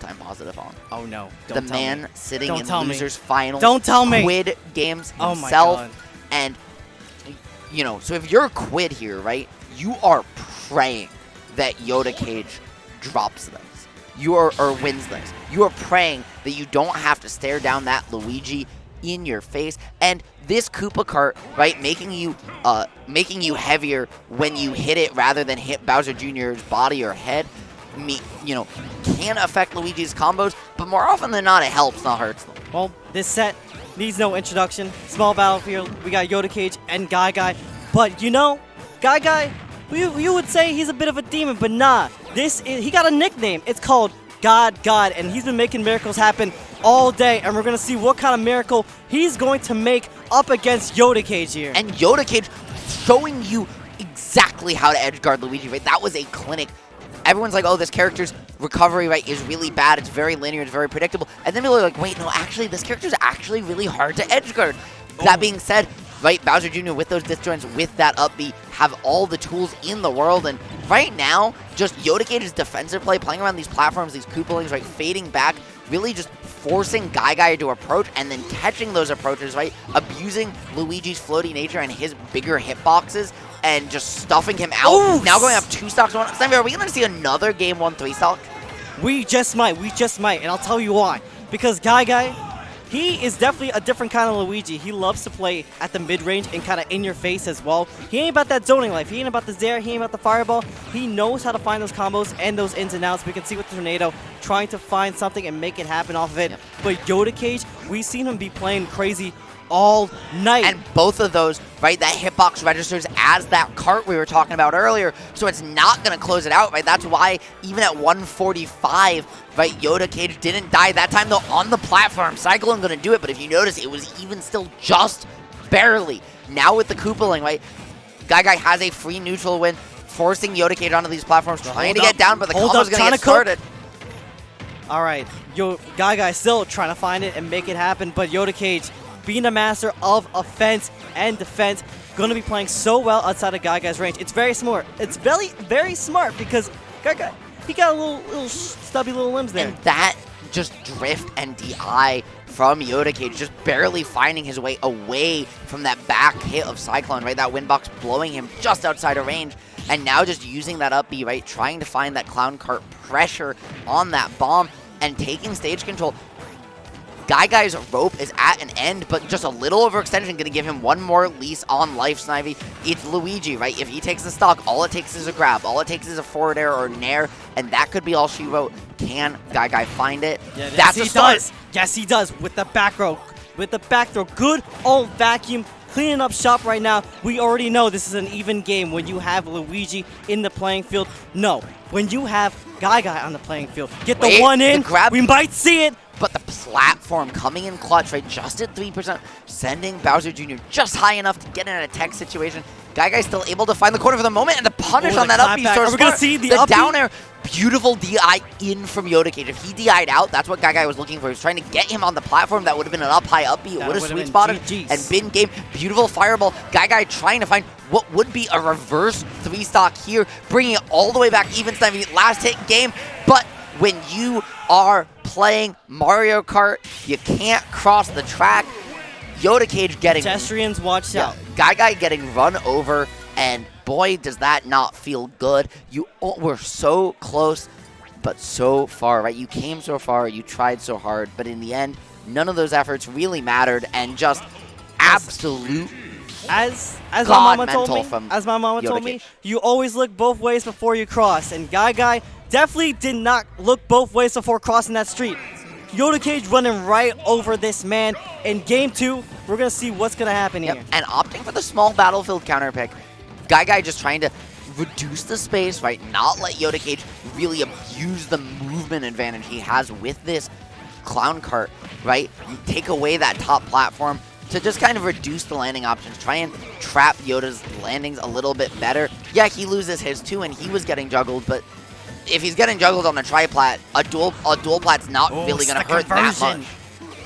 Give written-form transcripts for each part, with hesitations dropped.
lifetime positive on. Oh no! The man sitting in losers finals. Don't tell me. Quid games himself. Oh my God. And you know, so if you're a quid here, right? You are praying that Yoda Cage drops this. Or wins this. You are praying that you don't have to stare down that Luigi in your face. And this Koopa cart, right, making you heavier when you hit it rather than hit Bowser Jr.'s body or head, can affect Luigi's combos, but more often than not, it helps, not hurts them. Well, this set needs no introduction. Small battlefield. We got Yoda Cage and GuyGuy. But you know, GuyGuy, you would say he's a bit of a demon, but nah. He got a nickname. It's called God, and he's been making miracles happen all day, and we're going to see what kind of miracle he's going to make up against Yoda Cage here. And Yoda Cage showing you exactly how to edgeguard Luigi, right? That was a clinic. Everyone's like, oh, this character's recovery, right, is really bad. It's very linear. It's very predictable. And then people are like, wait, no, actually, this character's actually really hard to edgeguard. That being said, right, Bowser Jr. with those disjoints, with that up B, have all the tools in the world. And right now, just Yoda Cage's defensive play, playing around these platforms, these Koopalings, right, fading back, really just forcing GuyGuy to approach and then catching those approaches, right, abusing Luigi's floaty nature and his bigger hitboxes and just stuffing him out. Oof. Now going up 2 stocks. Steinberg, are we going to see another game 1 3 stock? We just might, and I'll tell you why. Because GuyGuy, he is definitely a different kind of Luigi. He loves to play at the mid-range and kind of in your face as well. He ain't about that zoning life. He ain't about the Zare. He ain't about the Fireball. He knows how to find those combos and those ins and outs. We can see with the Tornado trying to find something and make it happen off of it. Yep. But Yoda Cage, we've seen him be playing crazy all night. And both of those, right, that hitbox registers as that cart we were talking about earlier, so it's not going to close it out, right? That's why even at 145, right, Yoda Cage didn't die that time, though, on the platform. Cyclone going to do it, but if you notice, it was even still just barely. Now with the Koopaling, right, GuyGuy has a free neutral win, forcing Yoda Cage onto these platforms, trying to get down, but the combo's going to get started. All right, GuyGuy still trying to find it and make it happen, but Yoda Cage, being a master of offense and defense, going to be playing so well outside of GuyGuy's range. It's very smart. It's very, very smart because GuyGuy, he got a little stubby little limbs there. And that just drift and DI from Yoda Cage, just barely finding his way away from that back hit of Cyclone, right? That windbox blowing him just outside of range. And now just using that up B, right? Trying to find that clown cart pressure on that bomb and taking stage control. GuyGuy's rope is at an end, but just a little overextension going to give him one more lease on life, Snivy. It's Luigi, right? If he takes the stock, all it takes is a grab. All it takes is a forward air or nair, and that could be all she wrote. Can GuyGuy find it? Yeah, that's a start. Does. Yes, he does. With the back row. With the back throw. Good old vacuum. Cleaning up shop right now. We already know this is an even game when you have Luigi in the playing field. No, when you have GuyGuy on the playing field. Get the one in. We might see it. But the platform coming in clutch, right, just at 3%, sending Bowser Jr. just high enough to get in a tech situation. GuyGuy's still able to find the corner for the moment, and the punish on that up B. We're going to see the down air. Beautiful DI in from Yoda Cage. If he DI'd out, that's what GuyGuy was looking for. He was trying to get him on the platform. That would have been an up-high up B. It would have sweet spotted and been game. Beautiful fireball. GuyGuy trying to find what would be a reverse 3-stock here, bringing it all the way back even. Last hit game, but when you are playing Mario Kart, you can't cross the track. Yoda Cage getting... Pedestrians, watch out. GuyGuy getting run over, and boy, does that not feel good. You were so close, but so far, right? You came so far, you tried so hard, but in the end, none of those efforts really mattered, and just absolute As my mama told me, you always look both ways before you cross, and GuyGuy definitely did not look both ways before crossing that street. Yoda Cage running right over this man. In game 2, we're going to see what's going to happen here. And opting for the small battlefield counter pick. GuyGuy just trying to reduce the space, right? Not let Yoda Cage really abuse the movement advantage he has with this clown cart, right? You take away that top platform to just kind of reduce the landing options. Try and trap Yoda's landings a little bit better. Yeah, he loses his too, and he was getting juggled, but if he's getting juggled on a tri-plat, a dual plat's not really going to hurt that much.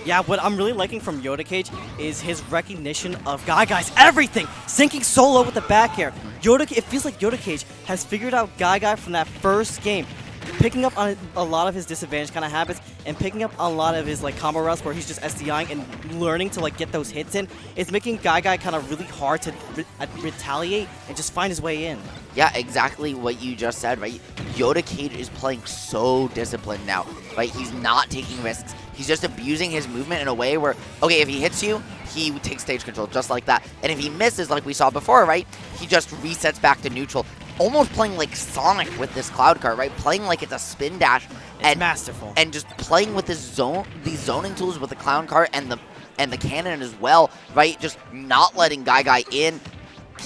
Yeah, what I'm really liking from Yoda Cage is his recognition of GuyGuy's everything. Sinking solo with the back air. It feels like Yoda Cage has figured out GuyGuy from that first game. picking up on a lot of his disadvantage kind of habits and picking up on a lot of his like combo routes where he's just SDIing and learning to like get those hits in. It's making GuyGuy kind of really hard to retaliate and just find his way in. Yeah, exactly what you just said, right? Yoda Cage is playing so disciplined now, right? He's not taking risks. He's just abusing his movement in a way where, okay, if he hits you, he takes stage control just like that. And if he misses, like we saw before, right, he just resets back to neutral. Almost playing like Sonic with this Cloud Cart, right? Playing like it's a spin dash. It's masterful. And just playing with these zoning tools with the Clown Cart and the cannon as well, right? Just not letting GuyGuy in.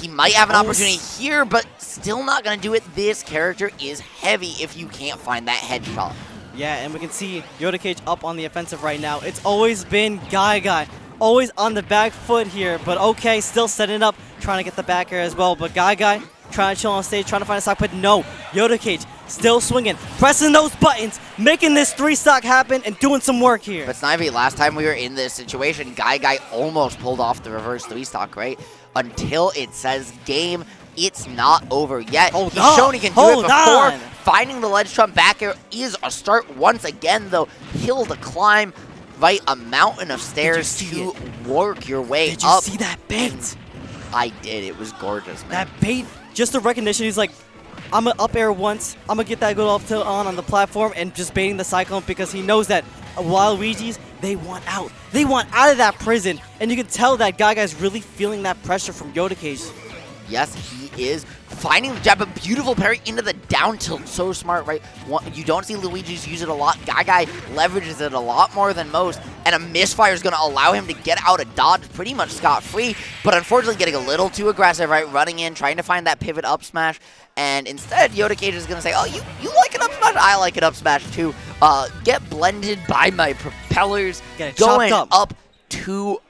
He might have an opportunity here, but still not going to do it. This character is heavy if you can't find that headshot. Yeah, and we can see Yoda Cage up on the offensive right now. It's always been GuyGuy, always on the back foot here, but okay, still setting up, trying to get the back air as well. But GuyGuy trying to chill on stage, trying to find a stock, but no, Yoda Cage still swinging, pressing those buttons, making this 3-stock happen, and doing some work here. But Snivy, last time we were in this situation, GuyGuy almost pulled off the reverse 3-stock, right? Until it says game. It's not over yet. He's shown he can do it before. Finding the ledge trump back air is a start once again, though. Hill to climb, right? A mountain of stairs to work your way up. Did you see that bait? I did. It was gorgeous, man. That bait, just the recognition. He's like, I'm going to up air once. I'm going to get that good up tilt on the platform and just baiting the Cyclone because he knows that Luigi's, they want out. They want out of that prison. And you can tell that GuyGuy's really feeling that pressure from Yoda Cage. Yes, he is. Finding the jab, a beautiful parry into the down tilt. So smart, right? You don't see Luigi's use it a lot. GuyGuy leverages it a lot more than most. And a misfire is going to allow him to get out of dodge pretty much scot-free. But unfortunately getting a little too aggressive, right? Running in, trying to find that pivot up smash. And instead, Yoda Cage is going to say, oh, you like an up smash? I like an up smash too. Get blended by my propellers. Going up 2-0.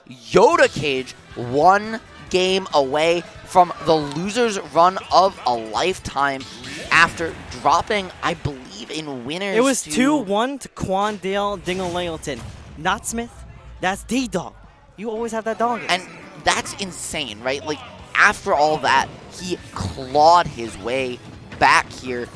Yoda Cage, 1 game away from the loser's run of a lifetime after dropping, I believe, in winners. It was 2-1 to Quandale Dingle-Layleton. Not Smith, that's D-Dog. You always have that dog. And that's insane, right? Like, after all that, he clawed his way back here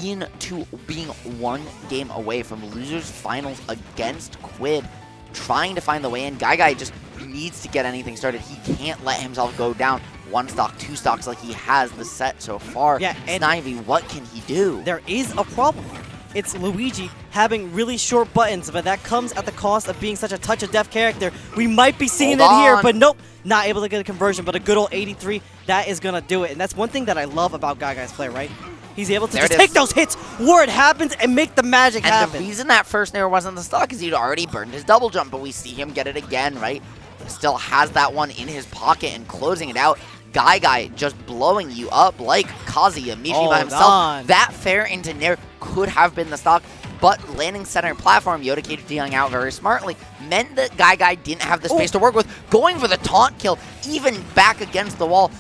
into being 1 game away from losers finals against Quid, trying to find the way in. GuyGuy just needs to get anything started. He can't let himself go down 1 stock, 2 stocks like he has the set so far. Yeah, and Snivy, what can he do? There is a problem here. It's Luigi having really short buttons, but that comes at the cost of being such a touch of death character. We might be seeing it here, but nope, not able to get a conversion, but a good old 83, that is going to do it. And that's one thing that I love about GuyGuy's play, right? He's able to just take those hits where it happens and make the magic happen. And the reason that first nair wasn't the stock is he'd already burned his double jump, but we see him get it again, right? Still has that one in his pocket and closing it out. GuyGuy just blowing you up like Kazuya Mishi by himself. That fair into nair could have been the stock, but landing center platform, Yoda Cage dealing out very smartly, meant that GuyGuy didn't have the space to work with. Going for the taunt kill, even back against the wall.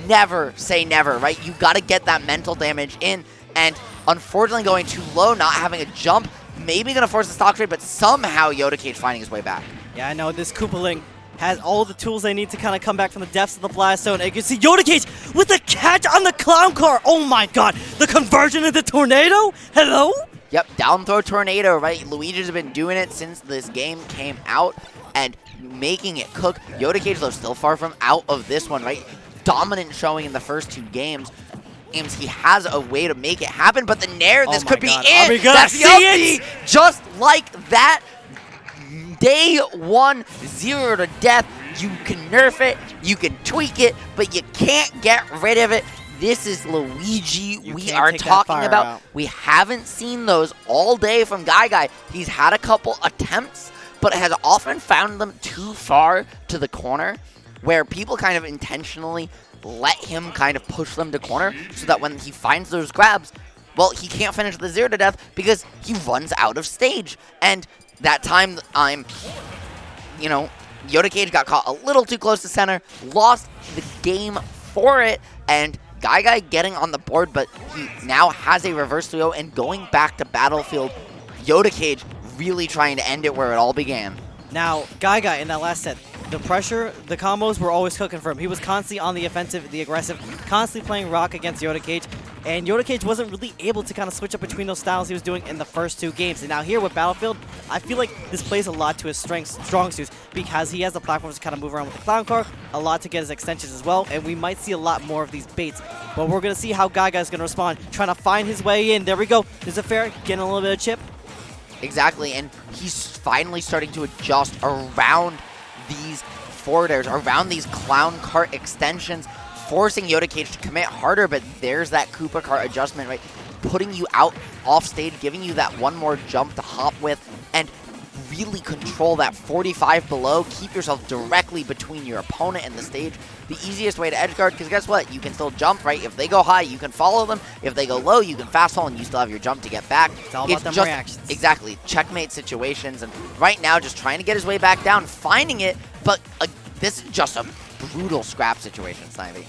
Never say never, right? You got to get that mental damage in, and unfortunately going too low, not having a jump, maybe going to force the stock trade, but somehow Yoda Cage finding his way back. Yeah, I know, this Koopaling has all the tools they need to kind of come back from the depths of the blast zone. And you can see Yoda Cage with the catch on the clown car. Oh my god, the conversion into tornado? Hello? Yep, down throw tornado, right? Luigi's been doing it since this game came out and making it cook. Yoda Cage, though, still far from out of this one, right? Dominant showing in the first 2 games. He has a way to make it happen, but the nair, this could be it. That's the ulti, just like that. Day 1, 0 to death. You can nerf it, you can tweak it, but you can't get rid of it. This is Luigi we are talking about. We haven't seen those all day from GuyGuy. He's had a couple attempts, but has often found them too far to the corner, where people kind of intentionally let him kind of push them to corner so that when he finds those grabs, well, he can't finish the 0 to death because he runs out of stage. And that time, Yoda Cage got caught a little too close to center, lost the game for it, and GuyGuy getting on the board, but he now has a reverse 3-0 and going back to Battlefield. Yoda Cage really trying to end it where it all began. Now, GuyGuy in that last set, the pressure, the combos were always cooking for him. He was constantly on the offensive, the aggressive, constantly playing rock against Yoda Cage. and Yoda Cage wasn't really able to kind of switch up between those styles he was doing in the first 2 games. And now here with Battlefield, I feel like this plays a lot to his strong suits because he has the platforms to kind of move around with the clown car, a lot to get his extensions as well, and we might see a lot more of these baits. But we're going to see how GuyGuy is going to respond, trying to find his way in. There we go. There's a fair, getting a little bit of chip. Exactly, and he's finally starting to adjust around these forward airs, around these clown cart extensions, forcing Yoda Cage to commit harder, but there's that Koopa cart adjustment, right? Putting you out off stage, giving you that one more jump to hop with, and really control that 45 below, keep yourself directly between your opponent and the stage. The easiest way to edgeguard, because guess what? You can still jump, right? If they go high, you can follow them. If they go low, you can fast fall, and you still have your jump to get back. It's all about them reactions. Exactly. Checkmate situations, and right now, just trying to get his way back down, finding it, but this is just a brutal scrap situation, Snivy.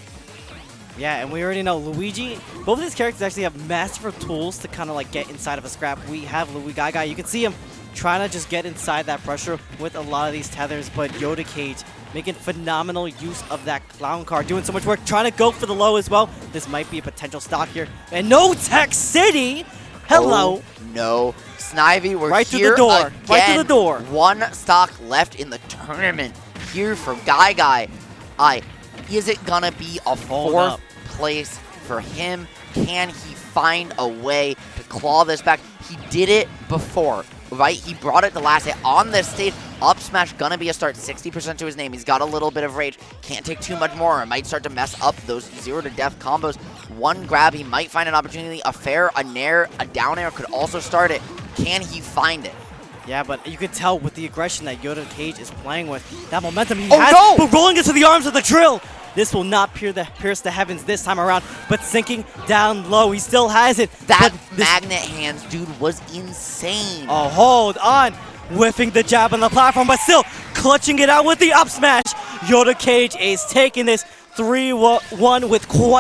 Yeah, and we already know Luigi, both of these characters actually have masterful tools to kind of like get inside of a scrap. We have GuyGuy. You can see him trying to just get inside that pressure with a lot of these tethers, but Yoda Cage making phenomenal use of that clown car, doing so much work, trying to go for the low as well. This might be a potential stock here. And no Tech City! Hello! Oh, no. Snivy, we're right here through the door. again. Right through the door. One stock left in the tournament here for GuyGuy. Is it gonna be a 4th place for him? Can he find a way to claw this back? He did it before, right? He brought it the last hit on this stage. Up smash gonna be a start, 60% to his name. He's got a little bit of rage. Can't take too much more. It might start to mess up those 0 to death combos. One grab, he might find an opportunity. A fair, a nair, a down air could also start it. Can he find it? Yeah, but you can tell with the aggression that Yoda Cage is playing with, that momentum he has, but rolling into the arms of the drill. This will not pierce the heavens this time around, but sinking down low. He still has it. That magnet hands, dude, was insane. Oh, hold on. Whiffing the jab on the platform, but still clutching it out with the up smash. Yoda Cage is taking this 3-1 with quite